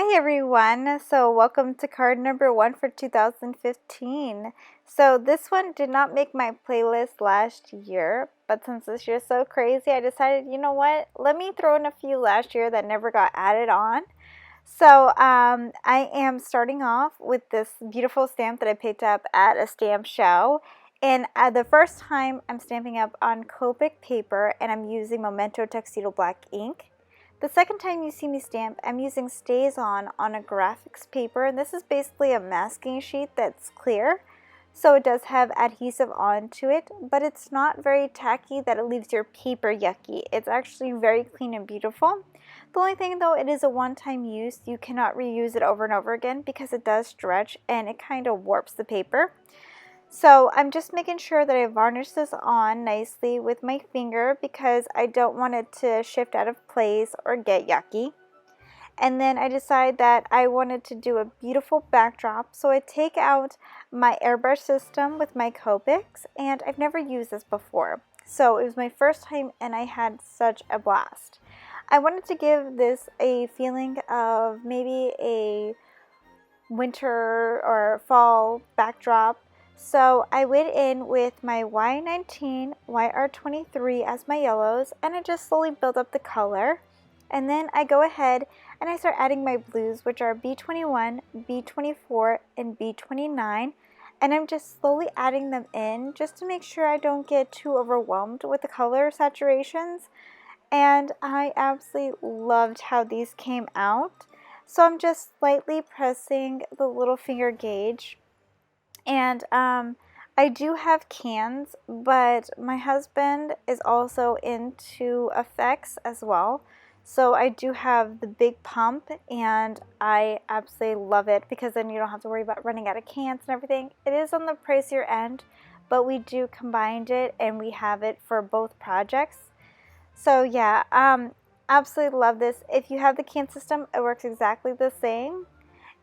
Hi everyone, so welcome to card number 1 for 2015. So this one did not make my playlist last year, but since this year's so crazy, I decided, you know what, let me throw in a few last year that never got added on. So I am starting off with this beautiful stamp that I picked up at a stamp show. And the first time I'm stamping up on Copic paper, and I'm using Memento Tuxedo Black ink. The second time you see me stamp, I'm using StazOn on a graphics paper, and this is basically a masking sheet that's clear. So it does have adhesive onto it, but it's not very tacky that it leaves your paper yucky. It's actually very clean and beautiful. The only thing though, it is a one-time use. You cannot reuse it over and over again because it does stretch and it kind of warps the paper. So I'm just making sure that I varnish this on nicely with my finger because I don't want it to shift out of place or get yucky. And then I decide that I wanted to do a beautiful backdrop, so I take out my airbrush system with my Copics, and I've never used this before. So it was my first time and I had such a blast. I wanted to give this a feeling of maybe a winter or fall backdrop. So I went in with my Y19, YR23 as my yellows, and I just slowly build up the color. And then I go ahead and I start adding my blues, which are B21, B24, and B29. And I'm just slowly adding them in just to make sure I don't get too overwhelmed with the color saturations. And I absolutely loved how these came out. So I'm just slightly pressing the little finger gauge. And I do have cans, but my husband is also into effects as well. So I do have the big pump, and I absolutely love it because then you don't have to worry about running out of cans and everything. It is on the pricier end, but we do combine it and we have it for both projects. So yeah, absolutely love this. If you have the can system, it works exactly the same.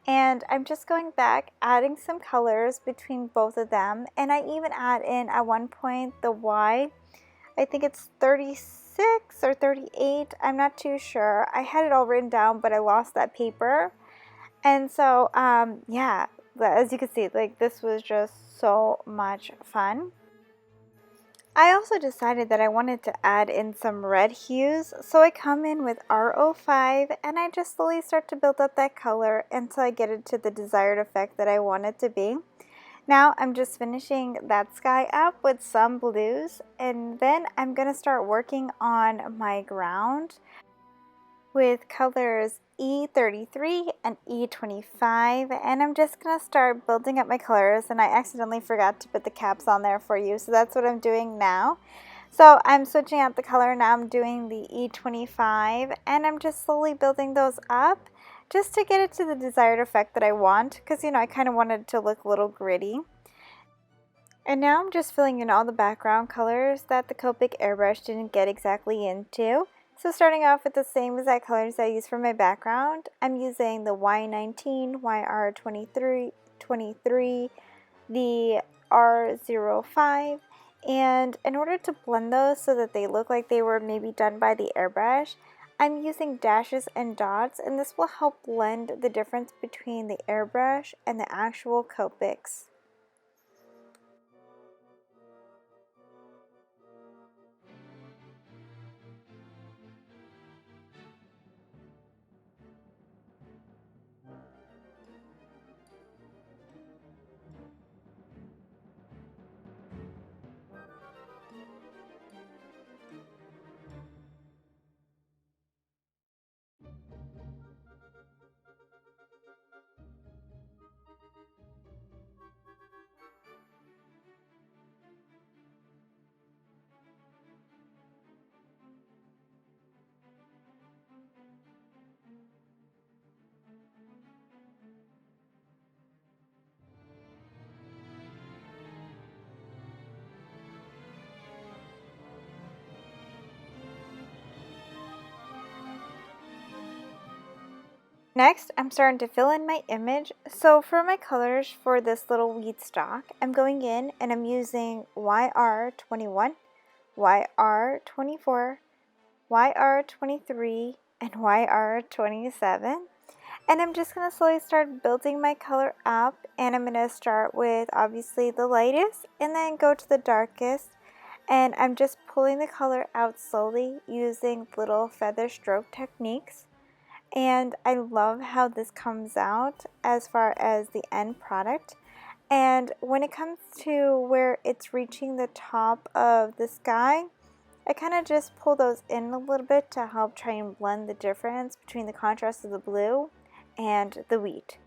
And I'm just going back, adding some colors between both of them. And I even add in at one point the Y. I think it's 36 or 38. I'm not too sure. I had it all written down, but I lost that paper. And so, yeah, as you can see, like this was just so much fun. I also decided that I wanted to add in some red hues, so I come in with R05 and I just slowly start to build up that color until I get it to the desired effect that I want it to be. Now I'm just finishing that sky up with some blues, and then I'm going to start working on my ground with colors E33 and E25, and I'm just going to start building up my colors, and I accidentally forgot to put the caps on there for you, so that's what I'm doing now. So I'm switching out the color. Now I'm doing the E25, and I'm just slowly building those up just to get it to the desired effect that I want, because I kind of wanted it to look a little gritty. And now I'm just filling in all the background colors that the Copic airbrush didn't get exactly into. So starting off with the same exact colors I used for my background, I'm using the Y19, YR23, the R05, and in order to blend those so that they look like they were maybe done by the airbrush, I'm using dashes and dots, and this will help blend the difference between the airbrush and the actual Copics. Next, I'm starting to fill in my image. So for my colors for this little weed stalk, I'm going in and I'm using YR21, YR24, YR23, and YR27. And I'm just going to slowly start building my color up, and I'm going to start with obviously the lightest and then go to the darkest. And I'm just pulling the color out slowly using little feather stroke techniques. And I love how this comes out as far as the end product. And when it comes to where it's reaching the top of the sky, I kind of just pull those in a little bit to help try and blend the difference between the contrast of the blue and the wheat.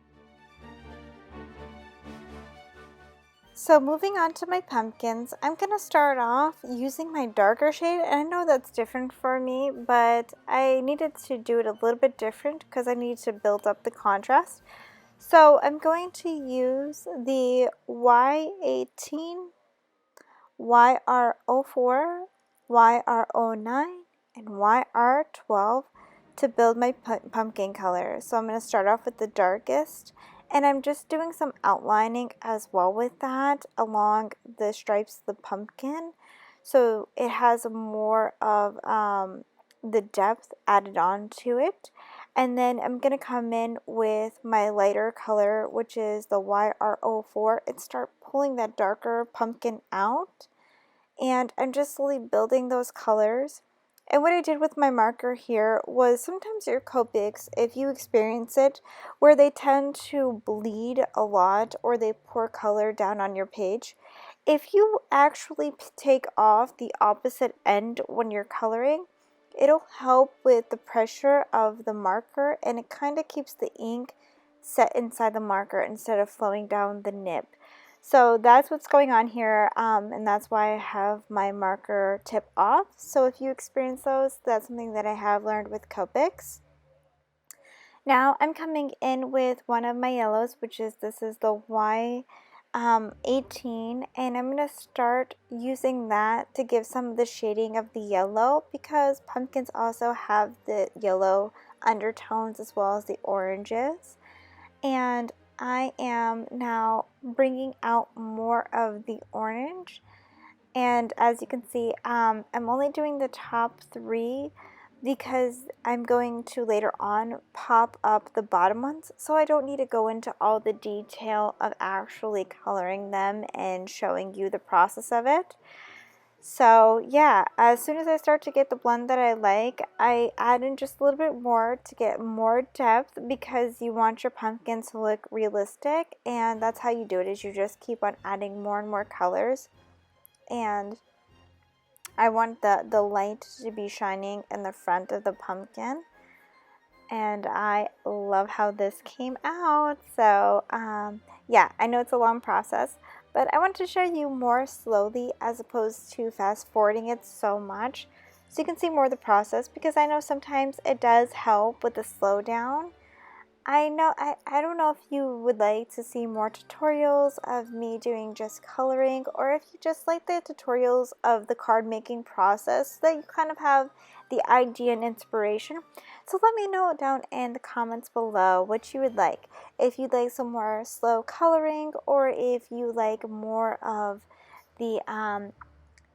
So moving on to my pumpkins, I'm going to start off using my darker shade, and I know that's different for me, but I needed to do it a little bit different because I need to build up the contrast. So I'm going to use the Y18, YR04, YR09, and YR12 to build my pumpkin color. So I'm going to start off with the darkest, and I'm just doing some outlining as well with that along the stripes of the pumpkin, so it has more of the depth added on to it. And then I'm going to come in with my lighter color, which is the YR04, and start pulling that darker pumpkin out. And I'm just slowly building those colors. And what I did with my marker here was, sometimes your Copics, if you experience it, where they tend to bleed a lot or they pour color down on your page, if you actually take off the opposite end when you're coloring, it'll help with the pressure of the marker, and it kind of keeps the ink set inside the marker instead of flowing down the nib. So that's what's going on here, and that's why I have my marker tip off. So if you experience those, that's something that I have learned with Copics. Now I'm coming in with one of my yellows, which is, this is the Y18, and I'm going to start using that to give some of the shading of the yellow, because pumpkins also have the yellow undertones as well as the oranges. And I am now bringing out more of the orange, and as you can see, I'm only doing the top 3 because I'm going to later on pop up the bottom ones, so I don't need to go into all the detail of actually coloring them and showing you the process of it. So yeah, as soon as I start to get the blend that I like, I add in just a little bit more to get more depth, because you want your pumpkins to look realistic, and that's how you do it, is you just keep on adding more and more colors. And I want the light to be shining in the front of the pumpkin, and I love how this came out. So yeah, I know it's a long process, but I want to show you more slowly as opposed to fast forwarding it so much, so you can see more of the process, because I know sometimes it does help with the slowdown. I don't know if you would like to see more tutorials of me doing just coloring, or if you just like the tutorials of the card making process, so that you kind of have the idea and inspiration. So let me know down in the comments below what you would like. If you'd like some more slow coloring, or if you like more of the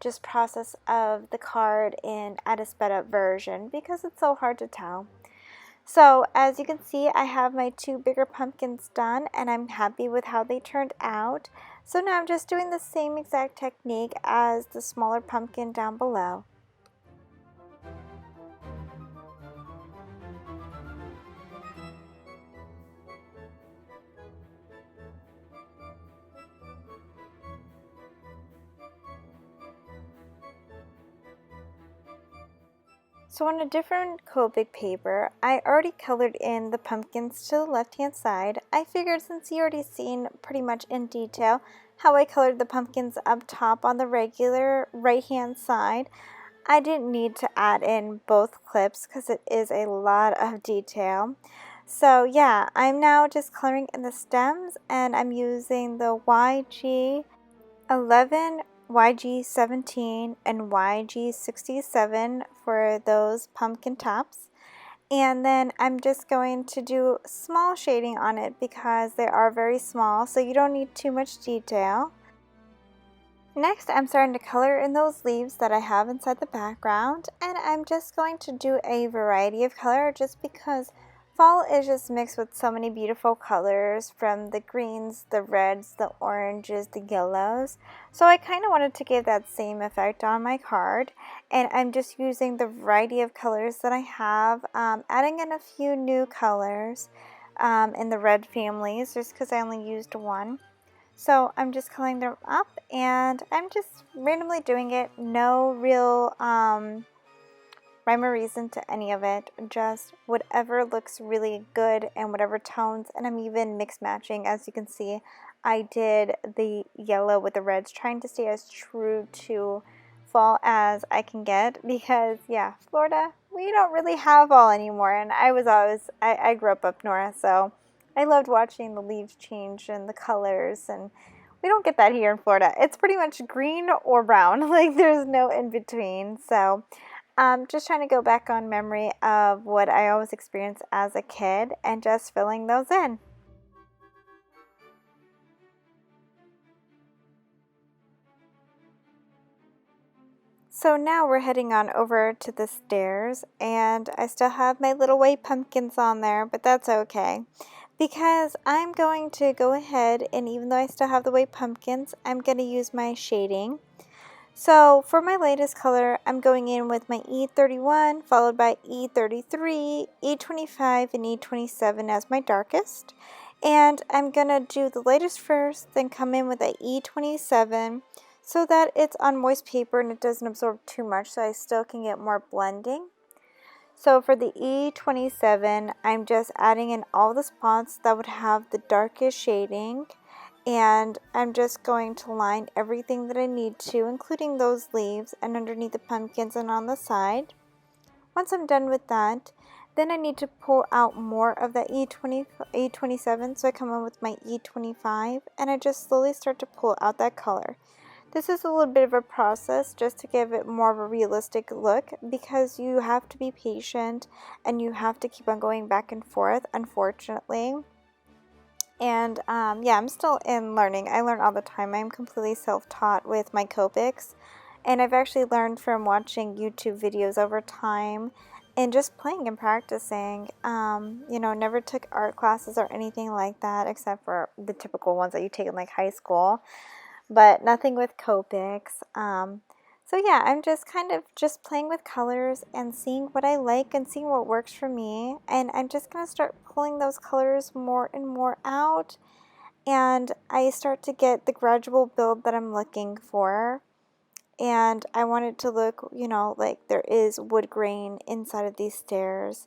just process of the card in at a sped up version, because it's so hard to tell. So as you can see, I have my 2 bigger pumpkins done, and I'm happy with how they turned out. So now I'm just doing the same exact technique as the smaller pumpkin down below. So on a different Copic paper, I already colored in the pumpkins to the left-hand side. I figured, since you already seen pretty much in detail how I colored the pumpkins up top on the regular right-hand side, I didn't need to add in both clips because it is a lot of detail. So yeah, I'm now just coloring in the stems, and I'm using the YG11, YG17, and YG67 for those pumpkin tops. And then I'm just going to do small shading on it because they are very small, so you don't need too much detail. Next, I'm starting to color in those leaves that I have inside the background, and I'm just going to do a variety of color, just because Fall is just mixed with so many beautiful colors, from the greens, the reds, the oranges, the yellows. So I kind of wanted to give that same effect on my card, and I'm just using the variety of colors that I have, adding in a few new colors in the red families just because I only used one. So I'm just coloring them up, and I'm just randomly doing it. No real rhyme or reason to any of it, just whatever looks really good and whatever tones. And I'm even mix matching. As you can see, I did the yellow with the reds, trying to stay as true to fall as I can get, because yeah, Florida, we don't really have fall anymore. And I grew up north, so I loved watching the leaves change and the colors, and we don't get that here in Florida. It's pretty much green or brown, like there's no in between. So just trying to go back on memory of what I always experienced as a kid and just filling those in. So now we're heading on over to the stairs, and I still have my little white pumpkins on there, but that's okay, because I'm going to go ahead, and even though I still have the white pumpkins, I'm going to use my shading. So for my latest color, I'm going in with my E31, followed by E33, E25, and E27 as my darkest. And I'm going to do the lightest first, then come in with a E27 so that it's on moist paper and it doesn't absorb too much, so I still can get more blending. So for the E27, I'm just adding in all the spots that would have the darkest shading. And I'm just going to line everything that I need to, including those leaves and underneath the pumpkins and on the side. Once I'm done with that, then I need to pull out more of that E27, so I come in with my E25, and I just slowly start to pull out that color. This is a little bit of a process just to give it more of a realistic look, because you have to be patient and you have to keep on going back and forth, unfortunately. And yeah, I'm still in learning. I learn all the time. I'm completely self-taught with my Copics, and I've actually learned from watching YouTube videos over time and just playing and practicing. You know, never took art classes or anything like that, except for the typical ones that you take in like high school, but nothing with Copics. So yeah, I'm just kind of just playing with colors and seeing what I like and seeing what works for me. And I'm just going to start pulling those colors more and more out. And I start to get the gradual build that I'm looking for. And I want it to look, you know, like there is wood grain inside of these stairs.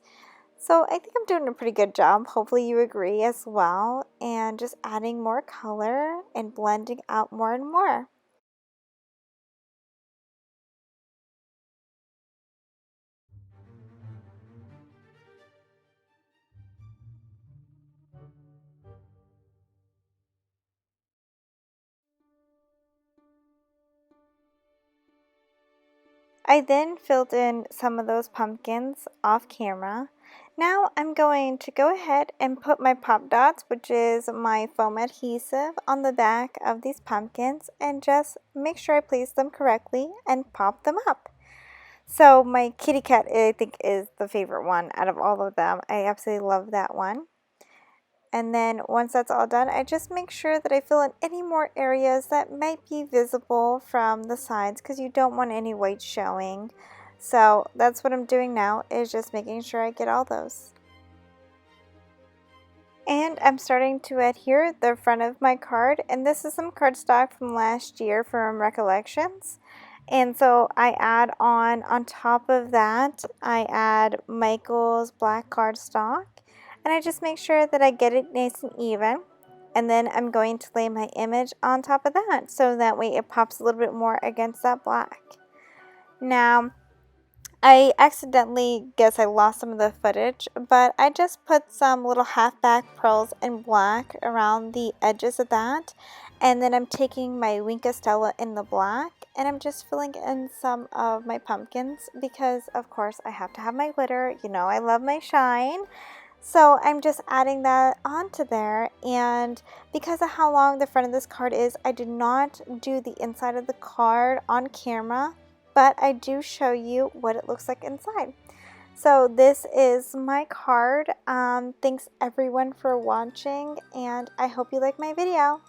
So I think I'm doing a pretty good job. Hopefully you agree as well. And just adding more color and blending out more and more. I then filled in some of those pumpkins off camera. Now I'm going to go ahead and put my pop dots, which is my foam adhesive, on the back of these pumpkins, and just make sure I place them correctly and pop them up. So my kitty cat, I think, is the favorite one out of all of them. I absolutely love that one. And then once that's all done, I just make sure that I fill in any more areas that might be visible from the sides, because you don't want any white showing. So that's what I'm doing now, is just making sure I get all those. And I'm starting to adhere the front of my card, and this is some cardstock from last year from Recollections. And so I add on top of that, I add Michael's black cardstock. And I just make sure that I get it nice and even. And then I'm going to lay my image on top of that, so that way it pops a little bit more against that black. Now, I accidentally guess I lost some of the footage, but I just put some little half-back pearls in black around the edges of that. And then I'm taking my Wink Stella in the black, and I'm just filling in some of my pumpkins, because of course I have to have my glitter. You know, I love my shine. So I'm just adding that onto there, and because of how long the front of this card is, I did not do the inside of the card on camera, but I do show you what it looks like inside. So this is my card. Thanks everyone for watching, and I hope you like my video.